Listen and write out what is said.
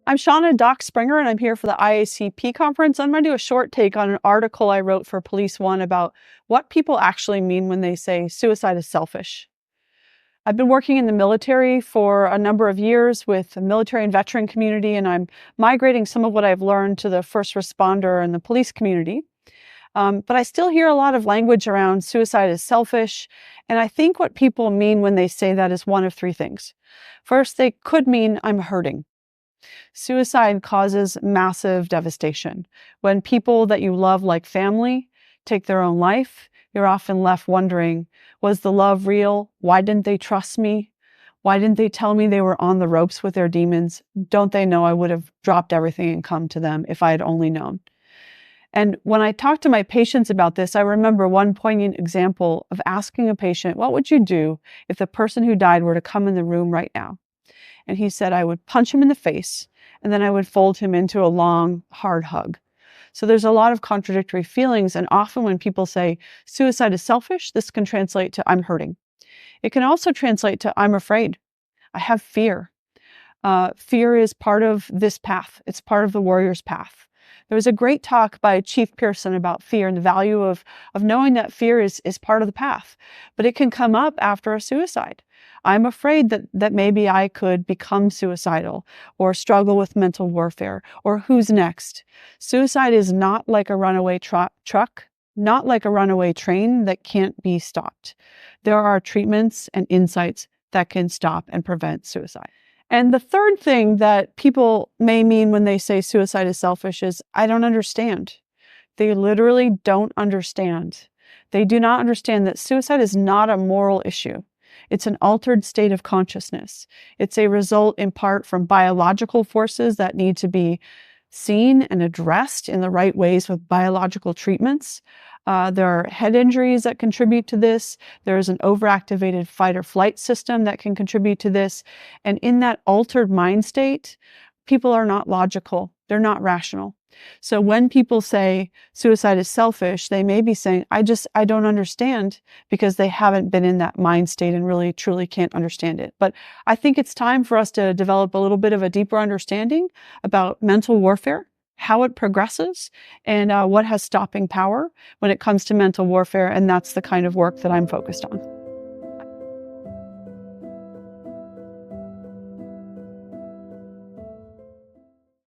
I'm Shauna Doc Springer, and I'm here for the IACP conference. I'm going to do a short take on an article I wrote for Police One about what people actually mean when they say suicide is selfish. I've been working in the military for a number of years with the military and veteran community, and I'm migrating some of what I've learned to the first responder and the police community. But I still hear a lot of language around suicide is selfish, and I think what people mean when they say that is one of three things. First, they could mean I'm hurting. Suicide causes massive devastation. When people that you love, like family, take their own life, you're often left wondering, was the love real? Why didn't they trust me? Why didn't they tell me they were on the ropes with their demons? Don't they know I would have dropped everything and come to them if I had only known? And when I talk to my patients about this, I remember one poignant example of asking a patient, what would you do if the person who died were to come in the room right now? And he said, I would punch him in the face, and then I would fold him into a long, hard hug. So there's a lot of contradictory feelings. And often when people say suicide is selfish, this can translate to I'm hurting. It can also translate to I'm afraid. I have fear. Fear is part of this path. It's part of the warrior's path. There was a great talk by Chief Pearson about fear and the value of knowing that fear is part of the path, but it can come up after a suicide. I'm afraid that maybe I could become suicidal or struggle with mental warfare or who's next. Suicide is not like a runaway truck, not like a runaway train that can't be stopped. There are treatments and insights that can stop and prevent suicide. And the third thing that people may mean when they say suicide is selfish is, I don't understand. They literally don't understand. They do not understand that suicide is not a moral issue. It's an altered state of consciousness. It's a result in part from biological forces that need to be seen and addressed in the right ways with biological treatments. There are head injuries that contribute to this. There is an overactivated fight or flight system that can contribute to this. And in that altered mind state, people are not logical. They're not rational. So when people say suicide is selfish, they may be saying, I don't understand, because they haven't been in that mind state and really truly can't understand it. But I think it's time for us to develop a little bit of a deeper understanding about mental warfare, how it progresses, and what has stopping power when it comes to mental warfare. And that's the kind of work that I'm focused on.